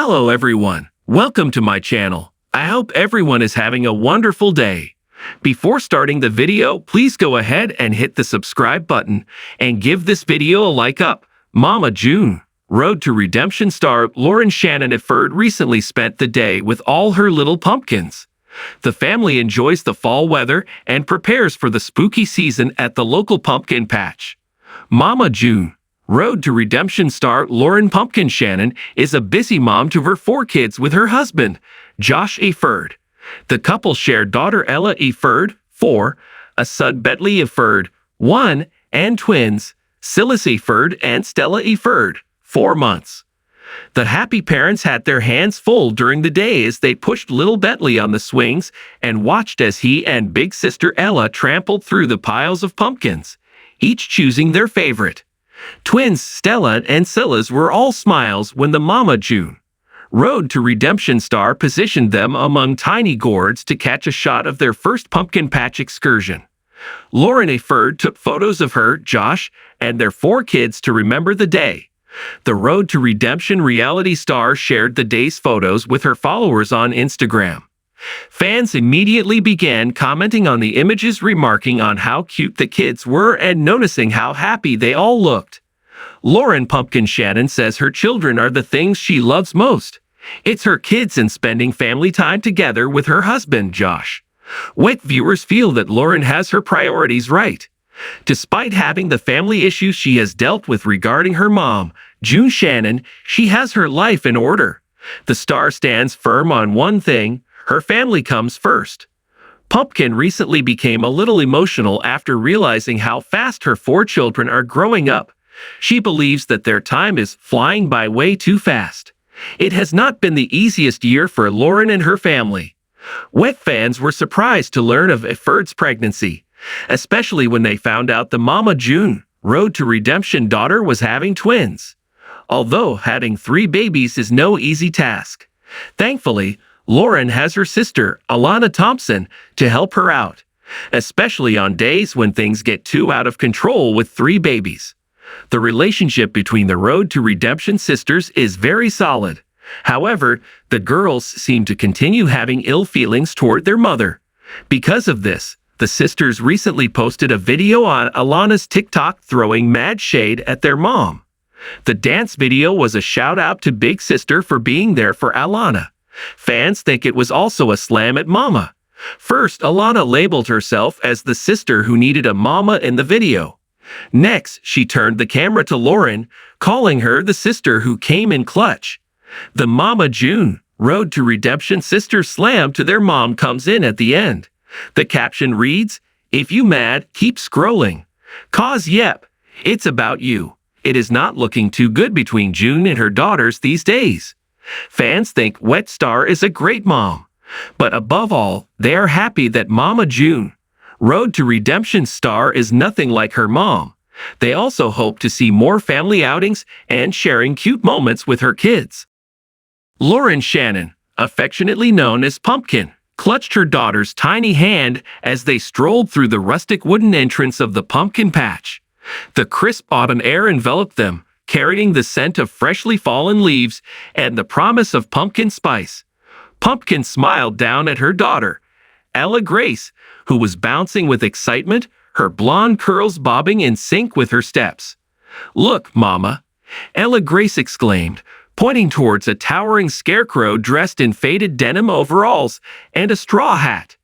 Hello everyone, welcome to my channel. I hope everyone is having a wonderful day. Before starting the video, please go ahead and hit the subscribe button and give this video a like up. Mama June. Road to Redemption star Lauren Shannon Efford recently spent the day with all her little pumpkins. The family enjoys the fall weather and prepares for the spooky season at the local pumpkin patch. Mama June. Road to Redemption star Lauren Pumpkin Shannon is a busy mom to her 4 kids with her husband, Josh Efford. The couple share daughter Ella Efford, 4, a son Bentley Efford, 1, and twins, Silas Efford and Stella Efford, 4 months. The happy parents had their hands full during the day as they pushed little Bentley on the swings and watched as he and big sister Ella trampled through the piles of pumpkins, each choosing their favorite. Twins Stella and Silas were all smiles when the Mama June. Road to Redemption star positioned them among tiny gourds to catch a shot of their first pumpkin patch excursion. Lauren Efford took photos of her, Josh, and their 4 kids to remember the day. The Road to Redemption reality star shared the day's photos with her followers on Instagram. Fans immediately began commenting on the images, remarking on how cute the kids were and noticing how happy they all looked. Lauren Pumpkin Shannon says her children are the things she loves most. It's her kids and spending family time together with her husband, Josh. Viewers feel that Lauren has her priorities right. Despite having the family issues she has dealt with regarding her mom, June Shannon, she has her life in order. The star stands firm on one thing: her family comes first. Pumpkin recently became a little emotional after realizing how fast her 4 children are growing up. She believes that their time is flying by way too fast. It has not been the easiest year for Lauren and her family. Fans were surprised to learn of Efford's pregnancy, especially when they found out the Mama June, Road to Redemption daughter was having twins. Although having 3 babies is no easy task. Thankfully, Lauren has her sister, Alana Thompson, to help her out, especially on days when things get too out of control with 3 babies. The relationship between the Road to Redemption sisters is very solid. However, the girls seem to continue having ill feelings toward their mother. Because of this, the sisters recently posted a video on Alana's TikTok throwing mad shade at their mom. The dance video was a shout out to Big Sister for being there for Alana. Fans think it was also a slam at Mama. First, Alana labeled herself as the sister who needed a mama in the video. Next, she turned the camera to Lauren, calling her the sister who came in clutch. The Mama June, Road to Redemption sister slam to their mom comes in at the end. The caption reads, "If you mad, keep scrolling. 'Cause yep, it's about you." It is not looking too good between June and her daughters these days. Fans think Star is a great mom. But above all, they are happy that Mama June, Road to Redemption star, is nothing like her mom. They also hope to see more family outings and sharing cute moments with her kids. Lauren Shannon, affectionately known as Pumpkin, clutched her daughter's tiny hand as they strolled through the rustic wooden entrance of the pumpkin patch. The crisp autumn air enveloped them, carrying the scent of freshly fallen leaves and the promise of pumpkin spice. Pumpkin smiled down at her daughter, Ella Grace, who was bouncing with excitement, her blonde curls bobbing in sync with her steps. "Look, Mama," Ella Grace exclaimed, pointing towards a towering scarecrow dressed in faded denim overalls and a straw hat.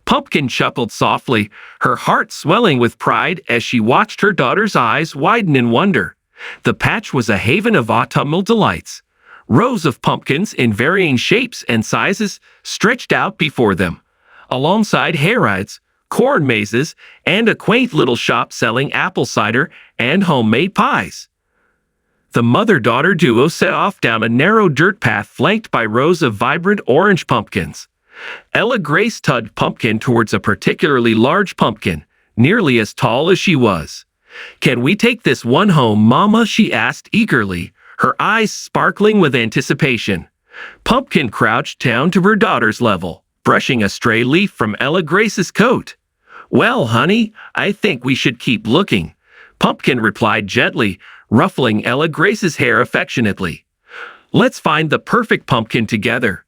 Pumpkin chuckled softly, her heart swelling with pride as she watched her daughter's eyes widen in wonder. The patch was a haven of autumnal delights. Rows of pumpkins in varying shapes and sizes stretched out before them, alongside hayrides, corn mazes, and a quaint little shop selling apple cider and homemade pies. The mother-daughter duo set off down a narrow dirt path flanked by rows of vibrant orange pumpkins. Ella Grace tugged Pumpkin towards a particularly large pumpkin, nearly as tall as she was. "Can we take this one home, Mama?" she asked eagerly, her eyes sparkling with anticipation. Pumpkin crouched down to her daughter's level, brushing a stray leaf from Ella Grace's coat. "Well, honey, I think we should keep looking," Pumpkin replied gently, ruffling Ella Grace's hair affectionately. Let's find the perfect pumpkin together.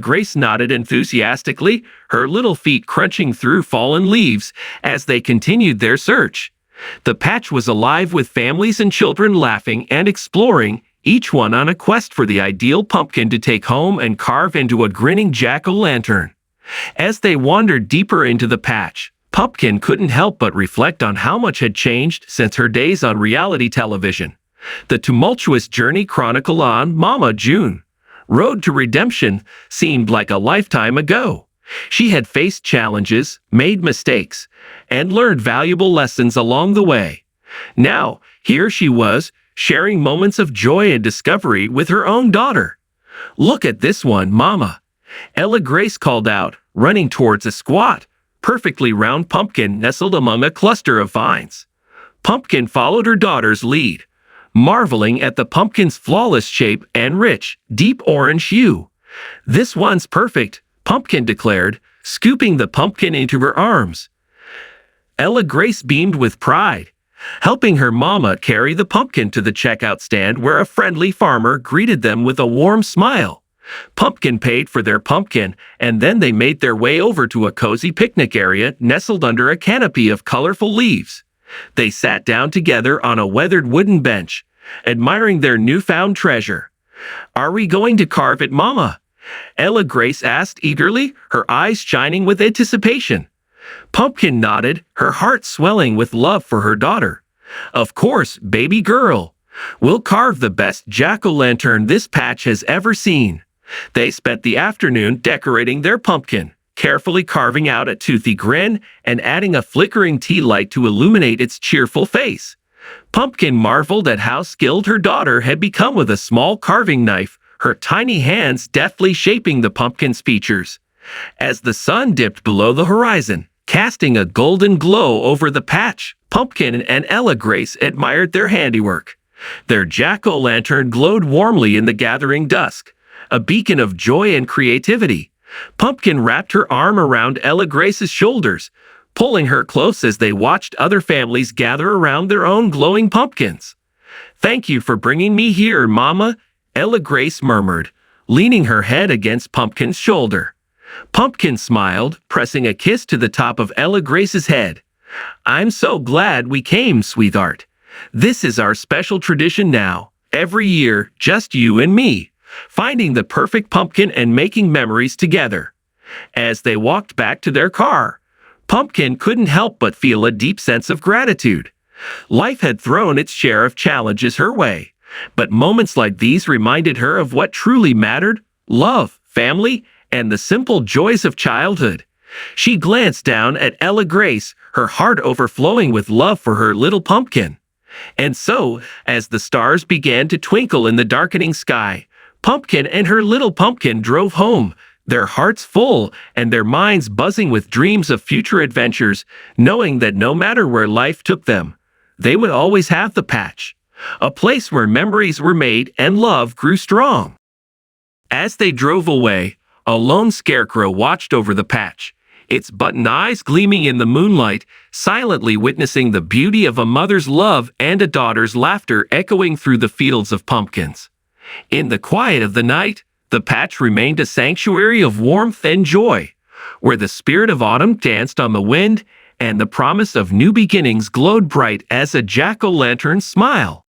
Grace nodded enthusiastically, her little feet crunching through fallen leaves as they continued their search. The patch was alive with families and children laughing and exploring, each one on a quest for the ideal pumpkin to take home and carve into a grinning jack-o'-lantern. As they wandered deeper into the patch, Pumpkin couldn't help but reflect on how much had changed since her days on reality television. The tumultuous journey chronicled on Mama June Road to Redemption seemed like a lifetime ago. She had faced challenges, made mistakes, and learned valuable lessons along the way. Now, here she was, sharing moments of joy and discovery with her own daughter. "Look at this one, Mama," Ella Grace called out, running towards a squat, perfectly round pumpkin nestled among a cluster of vines. Pumpkin followed her daughter's lead, marveling at the pumpkin's flawless shape and rich, deep orange hue. "This one's perfect," Pumpkin declared, scooping the pumpkin into her arms. Ella Grace beamed with pride, helping her mama carry the pumpkin to the checkout stand where a friendly farmer greeted them with a warm smile. Pumpkin paid for their pumpkin, and then they made their way over to a cozy picnic area nestled under a canopy of colorful leaves. They sat down together on a weathered wooden bench, admiring their newfound treasure. "Are we going to carve it, Mama?" Ella Grace asked eagerly, her eyes shining with anticipation. Pumpkin nodded, her heart swelling with love for her daughter. "Of course, baby girl. We'll carve the best jack-o'-lantern this patch has ever seen." They spent the afternoon decorating their pumpkin, carefully carving out a toothy grin and adding a flickering tea light to illuminate its cheerful face. Pumpkin marveled at how skilled her daughter had become with a small carving knife, her tiny hands deftly shaping the pumpkin's features. As the sun dipped below the horizon, casting a golden glow over the patch, Pumpkin and Ella Grace admired their handiwork. Their jack-o'-lantern glowed warmly in the gathering dusk, a beacon of joy and creativity. Pumpkin wrapped her arm around Ella Grace's shoulders, pulling her close as they watched other families gather around their own glowing pumpkins. "Thank you for bringing me here, Mama," Ella Grace murmured, leaning her head against Pumpkin's shoulder. Pumpkin smiled, pressing a kiss to the top of Ella Grace's head. "I'm so glad we came, sweetheart. This is our special tradition now. Every year, just you and me, finding the perfect pumpkin and making memories together." As they walked back to their car, Pumpkin couldn't help but feel a deep sense of gratitude. Life had thrown its share of challenges her way, but moments like these reminded her of what truly mattered: love, family, and the simple joys of childhood. She glanced down at Ella Grace, her heart overflowing with love for her little pumpkin. And so, as the stars began to twinkle in the darkening sky, Pumpkin and her little pumpkin drove home, their hearts full and their minds buzzing with dreams of future adventures, knowing that no matter where life took them, they would always have the patch, a place where memories were made and love grew strong. As they drove away, a lone scarecrow watched over the patch, its button eyes gleaming in the moonlight, silently witnessing the beauty of a mother's love and a daughter's laughter echoing through the fields of pumpkins. In the quiet of the night, the patch remained a sanctuary of warmth and joy, where the spirit of autumn danced on the wind and the promise of new beginnings glowed bright as a jack-o'-lantern smile.